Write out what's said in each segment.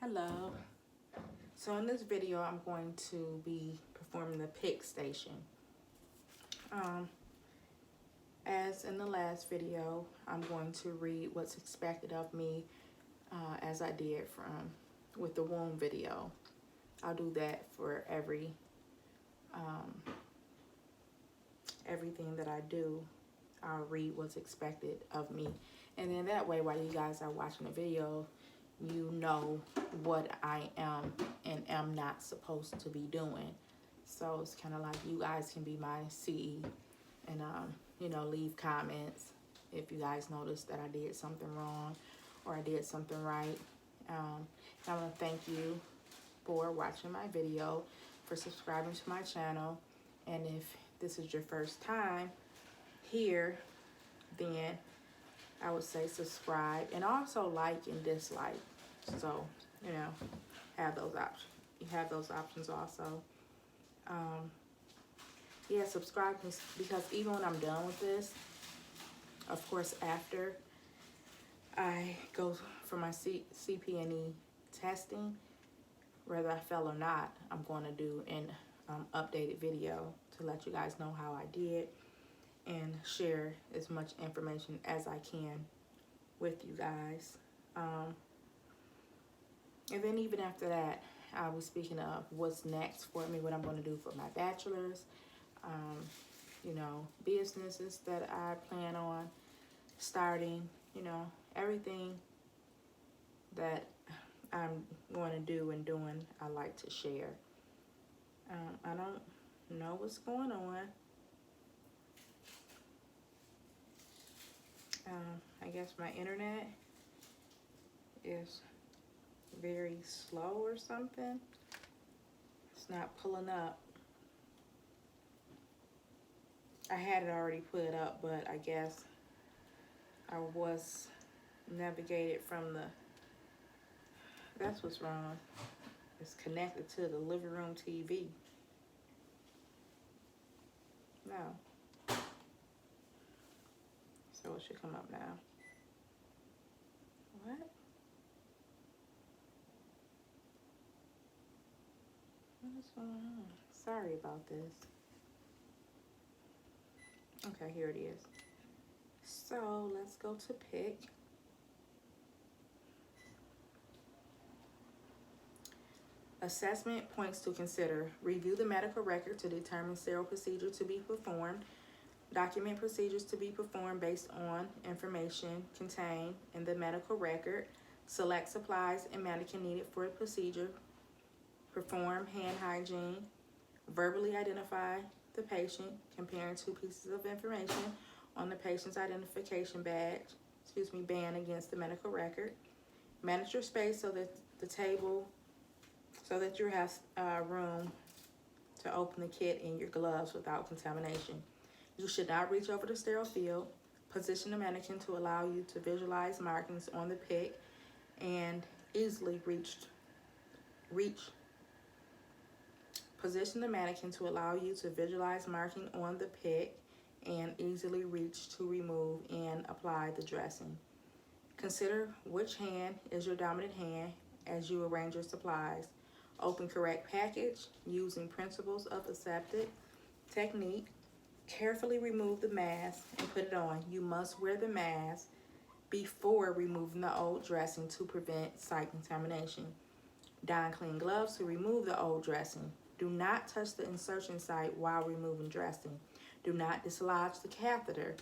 Hello. So in this video, I'm going to be performing the PICC Station. As in the last video, I'm going to read what's expected of me as I did with the womb video. I'll do that for everything that I do. I'll read what's expected of me. And then that way, while you guys are watching the video, you know what I am and am not supposed to be doing. So it's kind of like you guys can be my CE and, leave comments if you guys notice that I did something wrong or I did something right. I want to thank you for watching my video, for subscribing to my channel. And if this is your first time here, then I would say subscribe and also like and dislike. So, have those options. You have those options also. Subscribe because even when I'm done with this, of course, after I go for my cpne testing, whether I fell or not, I'm going to do an updated video to let you guys know how I did and share as much information as I can with you guys. And then even after that, I'll be speaking of what's next for me, what I'm going to do for my bachelor's, businesses that I plan on starting, everything that I'm going to do and doing, I like to share. I don't know what's going on. I guess my internet is very slow or something. It's not pulling up. I had it already put up, but I guess I was navigated from that's what's wrong. It's connected to the living room TV. No. So it should come up now. What? What's going on? Sorry about this. Okay, here it is. So let's go to PICC. Assessment points to consider: review the medical record to determine sterile procedure to be performed, document procedures to be performed based on information contained in the medical record, select supplies and mannequin needed for the procedure, perform hand hygiene, verbally identify the patient, comparing two pieces of information on the patient's identification band against the medical record, manage your space so that you have room to open the kit in your gloves without contamination. You should not reach over the sterile field. Position the mannequin to allow you to visualize markings on the PICC and easily Position the mannequin to allow you to visualize marking on the PICC and easily reach to remove and apply the dressing. Consider which hand is your dominant hand as you arrange your supplies. Open correct package using principles of aseptic technique. Carefully remove the mask and put it on. You must wear the mask before removing the old dressing to prevent site contamination. Don clean gloves to remove the old dressing. Do not touch the insertion site while removing dressing. Do not dislodge the catheter.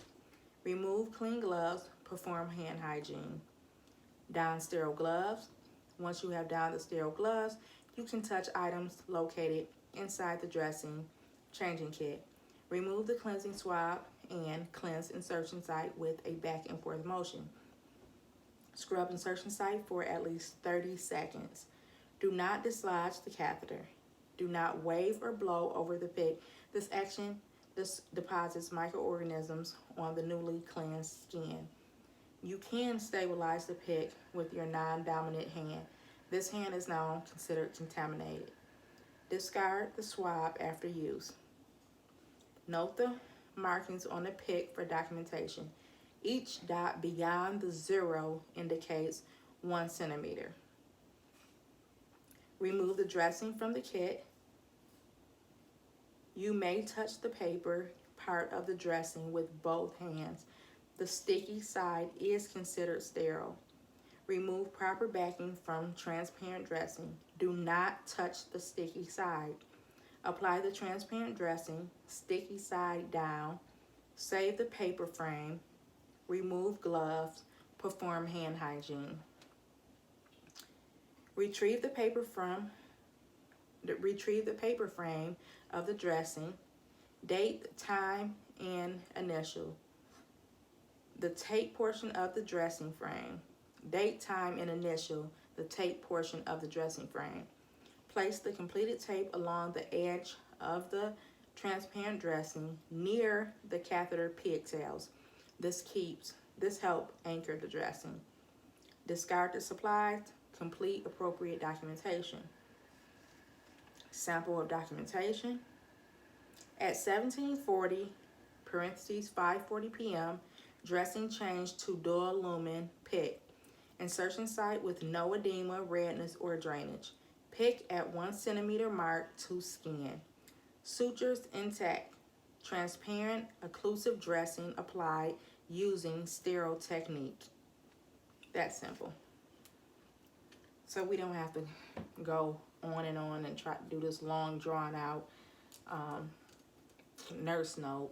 Remove clean gloves. Perform hand hygiene. Don sterile gloves. Once you have donned the sterile gloves, you can touch items located inside the dressing changing kit. Remove the cleansing swab and cleanse insertion site with a back and forth motion. Scrub insertion site for at least 30 seconds. Do not dislodge the catheter. Do not wave or blow over the PICC. This action deposits microorganisms on the newly cleansed skin. You can stabilize the PICC with your non-dominant hand. This hand is now considered contaminated. Discard the swab after use. Note the markings on the PICC for documentation. Each dot beyond the 0 indicates 1 centimeter. Remove the dressing from the kit. You may touch the paper part of the dressing with both hands. The sticky side is considered sterile. Remove proper backing from transparent dressing. Do not touch the sticky side. Apply the transparent dressing, sticky side down. Save the paper frame. Remove gloves. Perform hand hygiene. Retrieve the paper frame of the dressing. Date, time, and initial. The tape portion of the dressing frame. Date, time, and initial the tape portion of the dressing frame. Place the completed tape along the edge of the transparent dressing near the catheter pigtails. This helps anchor the dressing. Discard the supplies. Complete appropriate documentation. Sample of documentation. At 1740, parentheses 5:40 p.m., dressing changed to dual lumen PICC. Insertion site with no edema, redness, or drainage. PICC at 1 centimeter mark to skin. Sutures intact. Transparent occlusive dressing applied using sterile technique. That's simple. So we don't have to go on and try to do this long drawn out nurse note.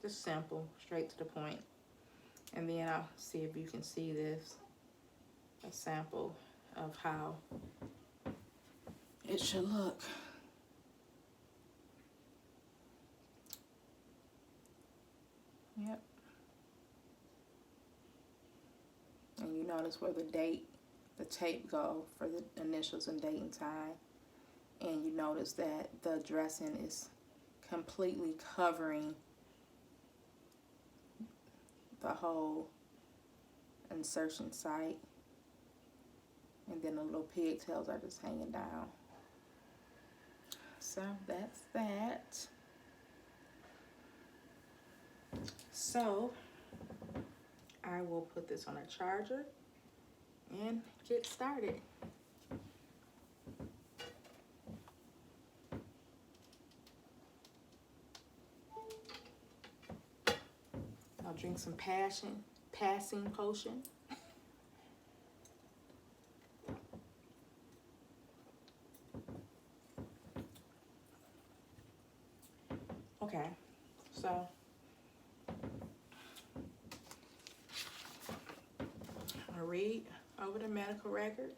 Just simple, straight to the point. And then I'll see if you can see this, a sample of how it should look. Yep. And you notice where the tape go for the initials and date and time. And you notice that the dressing is completely covering the whole insertion site. And then the little pigtails are just hanging down. So that's that. So I will put this on a charger and get started. I'll drink some passing potion. Okay, so I'll read over the medical record.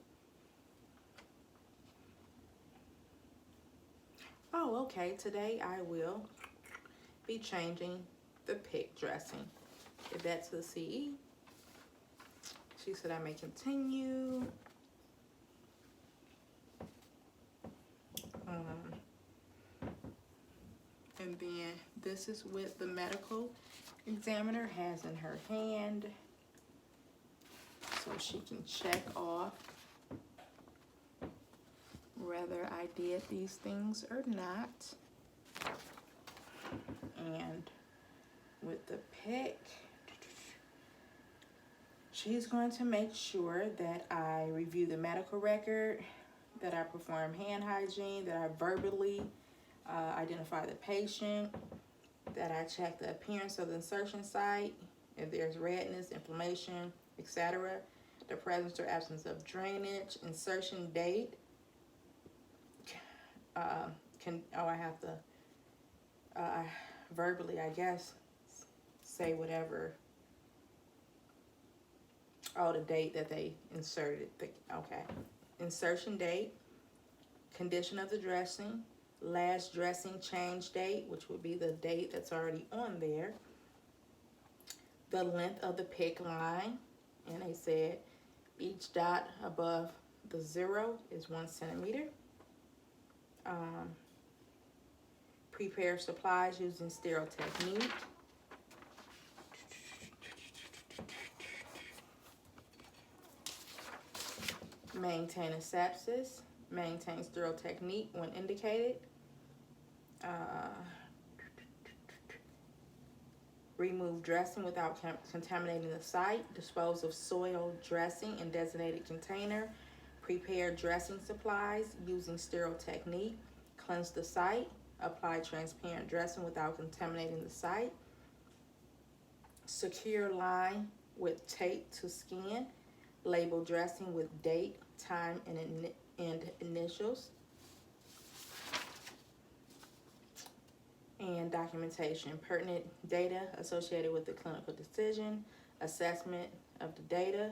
Oh, okay, today I will be changing the PICC dressing. Give that to the CE. She said I may continue. And then this is what the medical examiner has in her hand, so she can check off whether I did these things or not. And with the PICC, she's going to make sure that I review the medical record, that I perform hand hygiene, that I verbally identify the patient, that I check the appearance of the insertion site, if there's redness, inflammation, etc., the presence or absence of drainage, insertion date. I have to verbally, I guess, say whatever. Oh, the date that they inserted. Okay. Insertion date, condition of the dressing, last dressing change date, which would be the date that's already on there, the length of the PICC line, and they said each dot above the 0 is 1 centimeter. Prepare supplies using sterile technique. Maintain asepsis. Maintain sterile technique when indicated. Remove dressing without contaminating the site. Dispose of soiled dressing in designated container. Prepare dressing supplies using sterile technique. Cleanse the site. Apply transparent dressing without contaminating the site. Secure line with tape to skin. Label dressing with date, time, and initials. And documentation. Pertinent data associated with the clinical decision. Assessment of the data.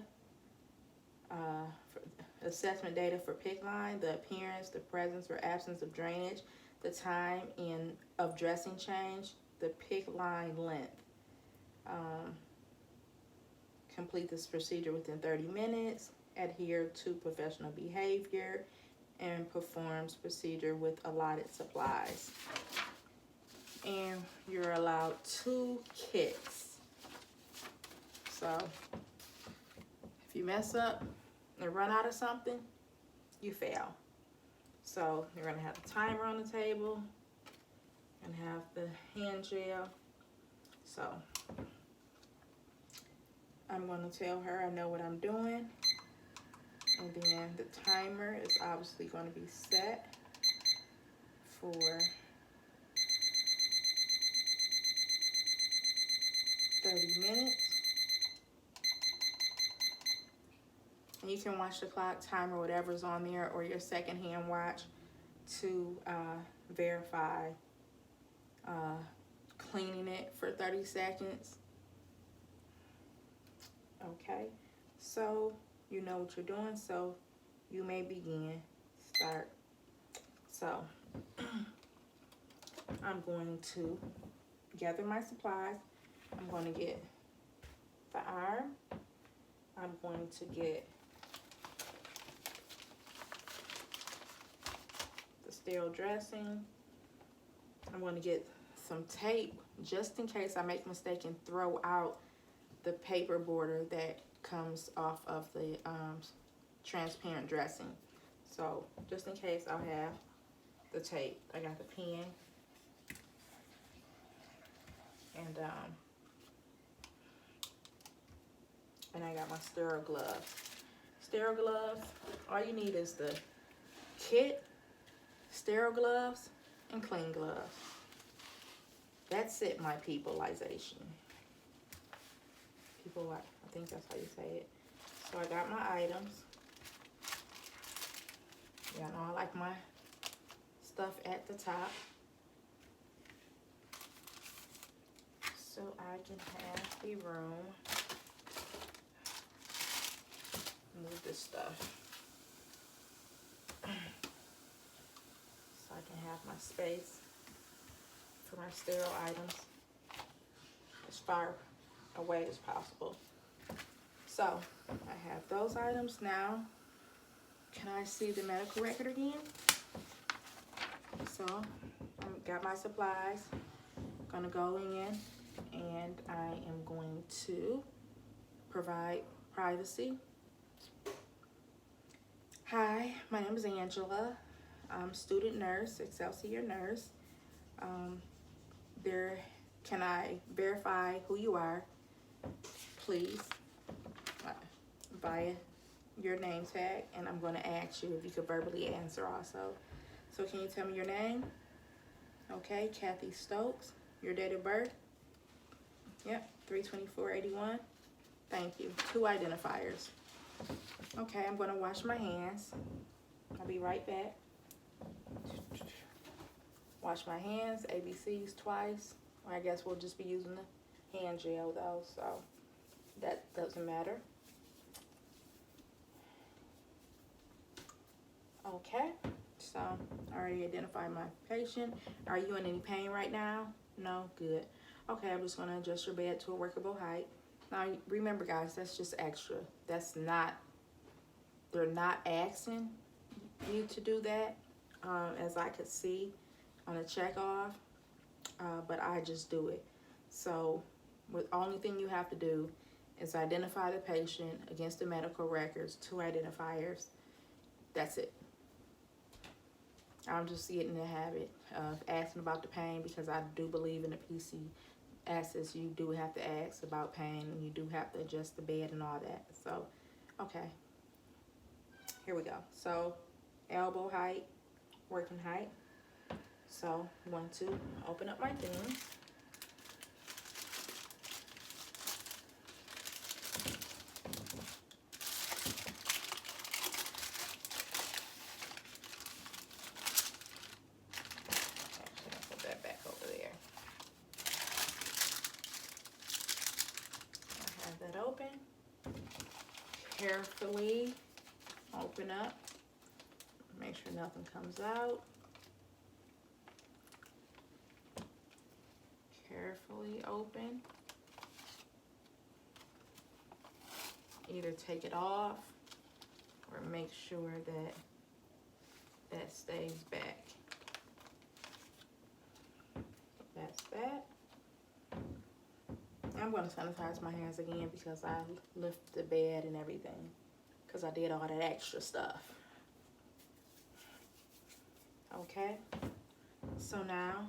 Assessment data for PICC line. The appearance, the presence or absence of drainage. The time of dressing change. The PICC line length. Complete this procedure within 30 minutes. Adhere to professional behavior. And performs procedure with allotted supplies. And you're allowed 2 kits. So if you mess up and run out of something, you fail. So you're gonna have the timer on the table and have the hand gel. So I'm gonna tell her I know what I'm doing. And then the timer is obviously gonna be set for 30 minutes. And you can watch the clock, timer, whatever's on there, or your second-hand watch to verify cleaning it for 30 seconds. Okay, so you know what you're doing, so you may begin. Start. So I'm going to gather my supplies. I'm going to get the iron. I'm going to get the sterile dressing. I'm going to get some tape just in case I make a mistake and throw out the paper border that comes off of the transparent dressing. So just in case, I'll have the tape. I got the pen and I got my sterile gloves. Sterile gloves, all you need is the kit, sterile gloves, and clean gloves. That's it, my peopleization. People, I think that's how you say it. So I got my items. Y'all know I like my stuff at the top. So I can have the room. Move this stuff. So I can have my space for my sterile items as far away as possible. So I have those items now. Can I see the medical record again? So I've got my supplies. Gonna go in and I am going to provide privacy. Hi, my name is Angela. I'm student nurse, Excelsior nurse. Can I verify who you are, please, via your name tag, and I'm going to ask you if you could verbally answer also. So can you tell me your name? Okay, Kathy Stokes. Your date of birth? Yep, 3/24/81. Thank you. 2 identifiers. Okay, I'm going to wash my hands. I'll be right back. Wash my hands, ABCs twice. I guess we'll just be using the hand gel though, so that doesn't matter. Okay, so I already identified my patient. Are you in any pain right now? No? Good. Okay, I'm just gonna adjust your bed to a workable height. Now remember guys, that's just extra. That's not, they're not asking you to do that, as I could see on a check off, but I just do it. So the only thing you have to do is identify the patient against the medical records, 2 identifiers. That's it. I'm just getting in the habit of asking about the pain because I do believe in the PICC assets. You do have to ask about pain and you do have to adjust the bed and all that. So, okay. here we go. So elbow height, working height. So I'm going to open up my things. Actually, I'll put that back over there. I have that open. Carefully open up. Make sure nothing comes out. Carefully open. Either take it off or make sure that that stays back. That's that. I'm going to sanitize my hands again because I lifted the bed and everything because I did all that extra stuff. Okay, so now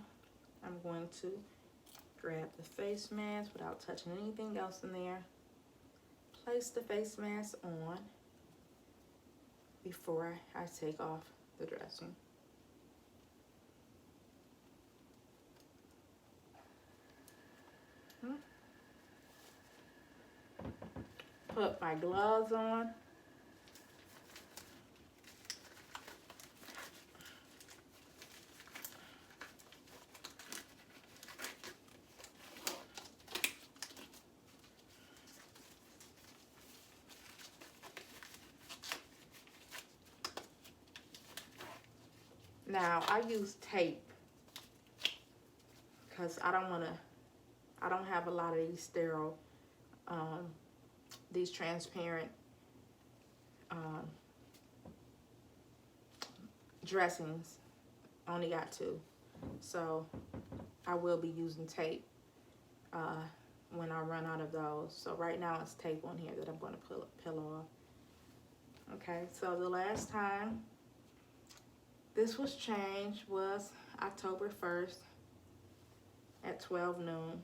I'm going to grab the face mask without touching anything else in there. Place the face mask on before I take off the dressing. Put my gloves on. Now I use tape because I don't have a lot of these sterile, these transparent dressings. Only got 2, so I will be using tape when I run out of those. So right now it's tape on here that I'm going to peel off. Okay, so the last time this was changed was October 1st at 12 noon.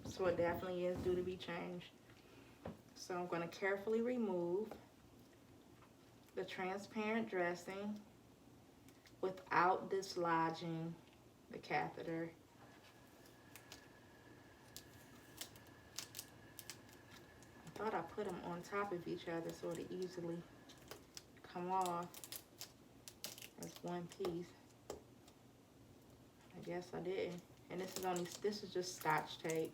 So it definitely is due to be changed. So I'm going to carefully remove the transparent dressing without dislodging the catheter. I thought I put them on top of each other so it easily come off as one piece. I guess I didn't. And this is just Scotch tape.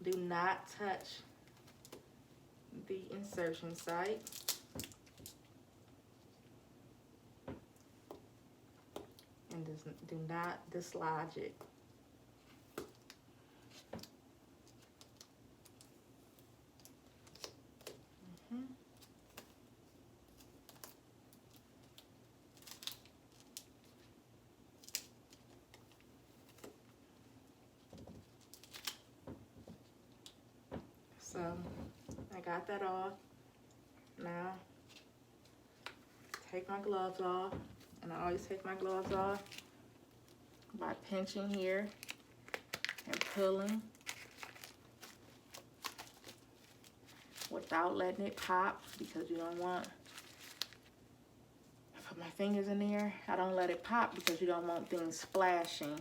Do not touch the insertion site. And do not dislodge it. So I got that off. Now take my gloves off, and I always take my gloves off by pinching here and pulling without letting it pop, because you don't want, I put my fingers in there, I don't let it pop because you don't want things splashing.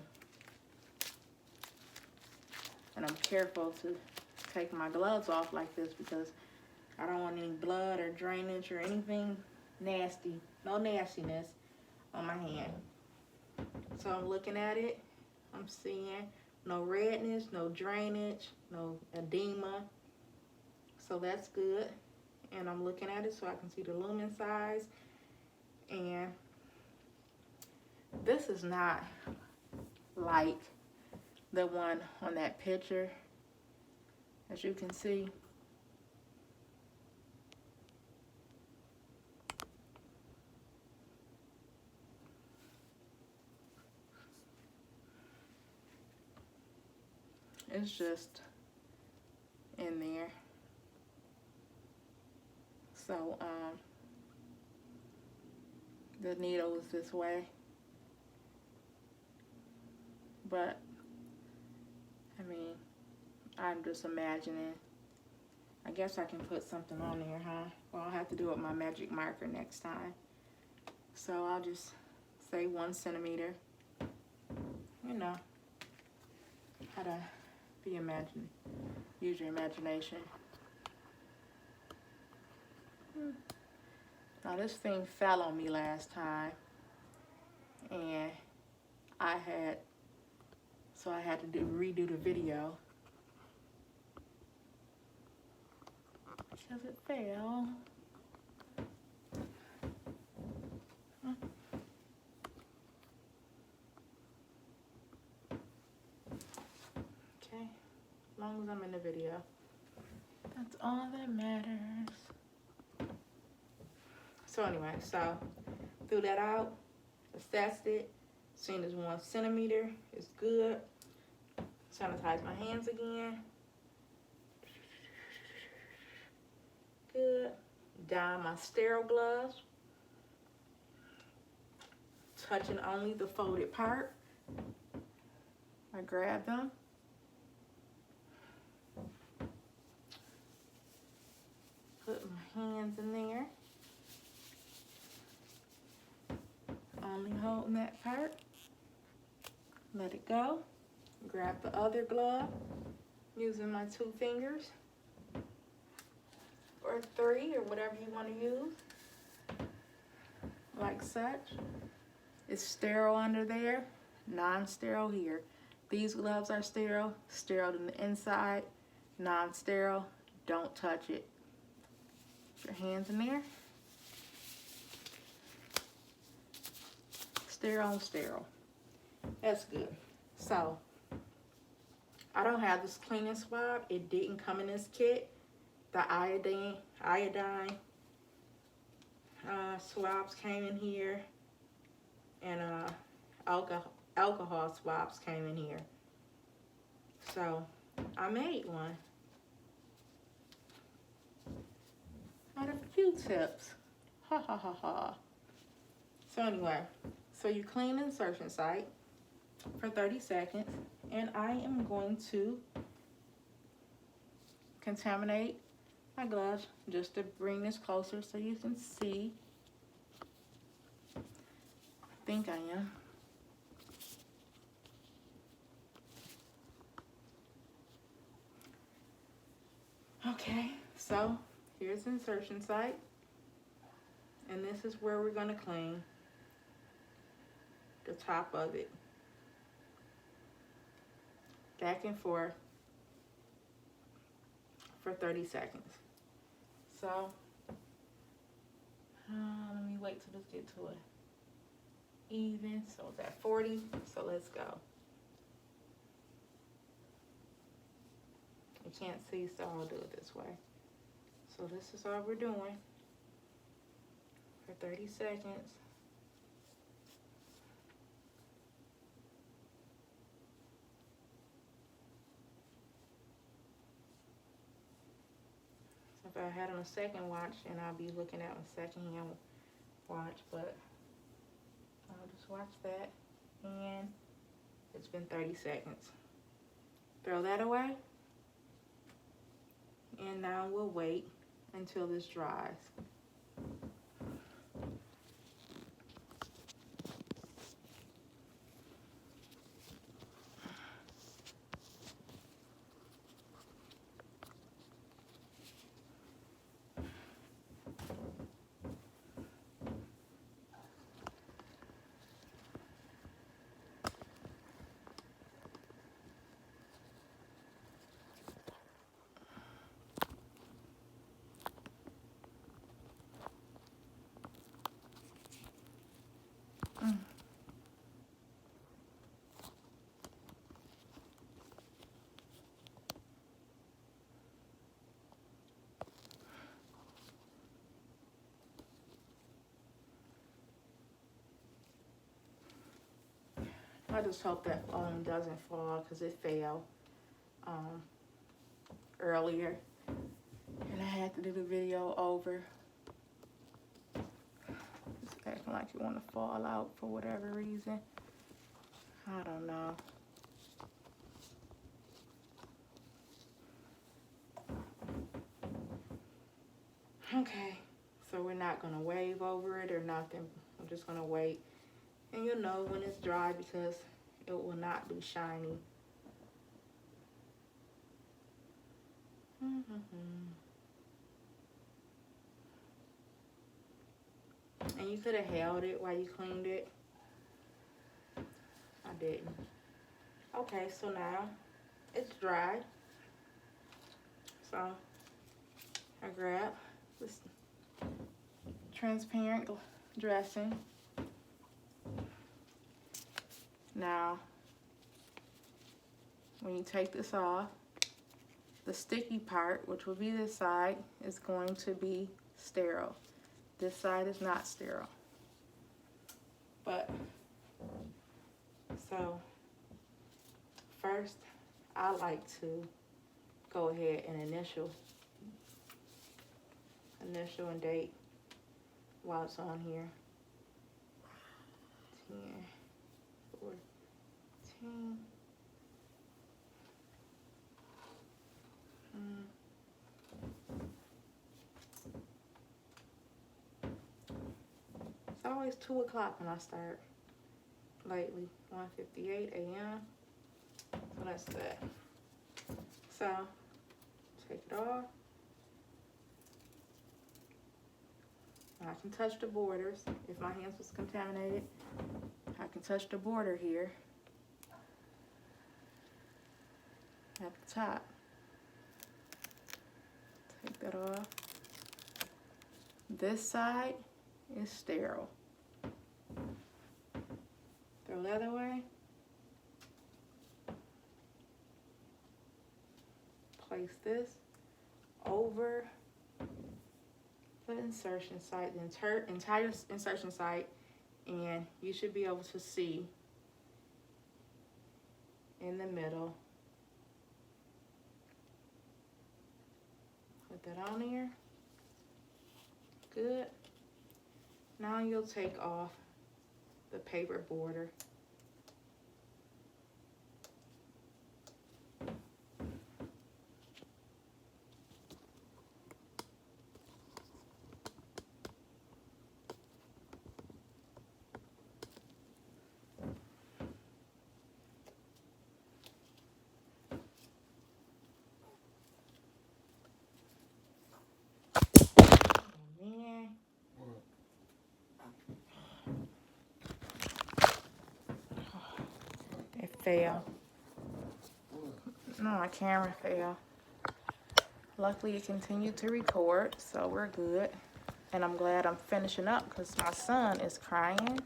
And I'm careful to take my gloves off like this because I don't want any blood or drainage or anything nasty, no nastiness on my hand. So I'm looking at it, I'm seeing no redness, no drainage, no edema. So that's good. And I'm looking at it so I can see the lumen size. And this is not like the one on that picture, as you can see. It's just in there. So the needle is this way, but I mean, I'm just imagining I guess I can put something on there, huh? Well, I'll have to do it with my magic marker next time. So I'll just say 1 centimeter. You know, how to use your imagination. Now this thing fell on me last time, and I had to redo the video because it fell. Okay, as long as I'm in the video, that's all that matters. So anyway, so threw that out, assessed it, seen as 1 centimeter is good. Sanitize my hands again. Good. Don my sterile gloves. Touching only the folded part. I grab them. Put my hands in there. Only holding that part. Let it go. Grab the other glove using my 2 fingers. Or 3, or whatever you want to use. Like such. It's sterile under there, non-sterile here. These gloves are sterile, sterile in the inside, non-sterile, don't touch it. Put your hands in there. Sterile and sterile. That's good. So, I don't have this cleaning swab. It didn't come in this kit. The iodine swabs came in here, and alcohol swabs came in here. So I made one out of Q-tips. Ha ha ha ha. So anyway, so you clean the insertion site for 30 seconds, and I am going to contaminate my gloves just to bring this closer so you can see. I think I am. Okay, so here's the insertion site, and this is where we're going to clean the top of it, back and forth for 30 seconds. So, let me wait till this gets to it even. So it's at 40, so let's go. You can't see, so I'll do it this way. So this is all we're doing for 30 seconds. If I had on a second watch, and I'll be looking at my second hand watch, but I'll just watch that, and it's been 30 seconds. Throw that away, and now we'll wait until this dries. I just hope that foam doesn't fall, because it fell earlier, and I had to do the video over. It's acting like you want to fall out for whatever reason. I don't know. Okay, so we're not gonna wave over it or nothing. I'm just gonna wait. And you'll know when it's dry because it will not be shiny. And you could have held it while you cleaned it. I didn't. Okay, so now it's dry. So I grab this transparent dressing. Now, when you take this off, the sticky part, which will be this side, is going to be sterile. This side is not sterile. But, so, first, I like to go ahead and initial and date while it's on here. 10, 14. It's always 2 o'clock when I start lately. 1:58 a.m. So that's that. So take it off. I can touch the borders. If my hands was contaminated, I can touch the border here at the top. Take that off. This side is sterile. Throw the other way. Place this over the insertion site, the entire insertion site, and you should be able to see in the middle. Put that on there. Good. Now you'll take off the paper border. Fail. No, my camera failed. Luckily, it continued to record, so we're good. And I'm glad I'm finishing up because my son is crying,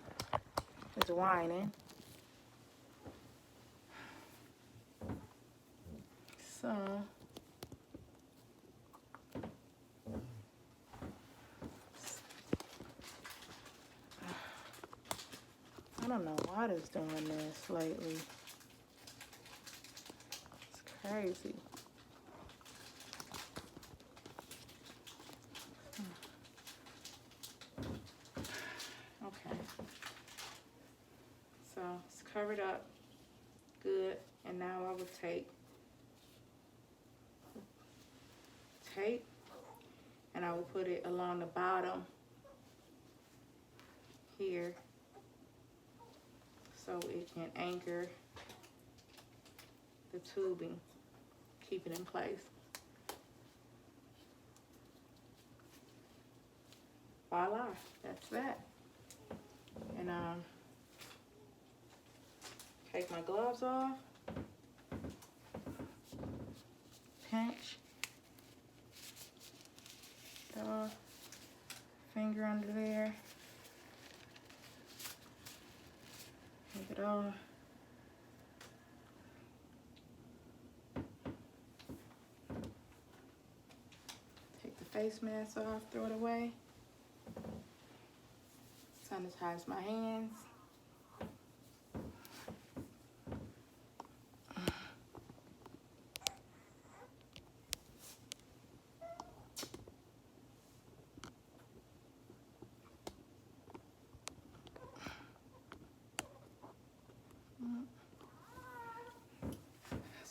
is whining. So, I don't know why it's doing this lately. Crazy. Okay. So it's covered up good, and now I will take tape and I will put it along the bottom here so it can anchor the tubing. Keep it in place. Voila, that's that. And take my gloves off. Pinch. Finger under there. Take it off. Face mask off, throw it away. Sanitize my hands.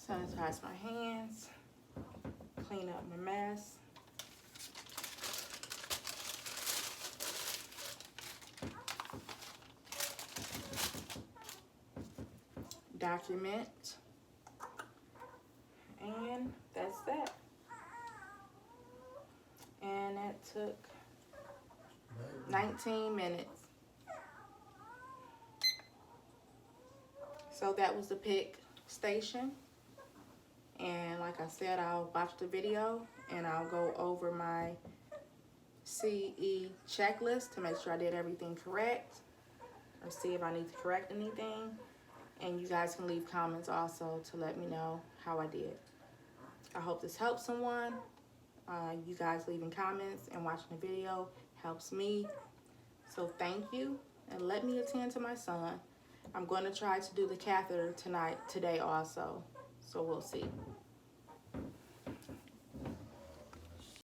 Sanitize my hands. Clean up my mess. document. And that's that. And that took 19 minutes. So that was the PICC Station. And like I said, I'll watch the video and I'll go over my CE checklist to make sure I did everything correct, or see if I need to correct anything. And you guys can leave comments also to let me know how I did. I hope this helps someone. You guys leaving comments and watching the video helps me. So thank you, and let me attend to my son. I'm going to try to do the catheter today also. So we'll see.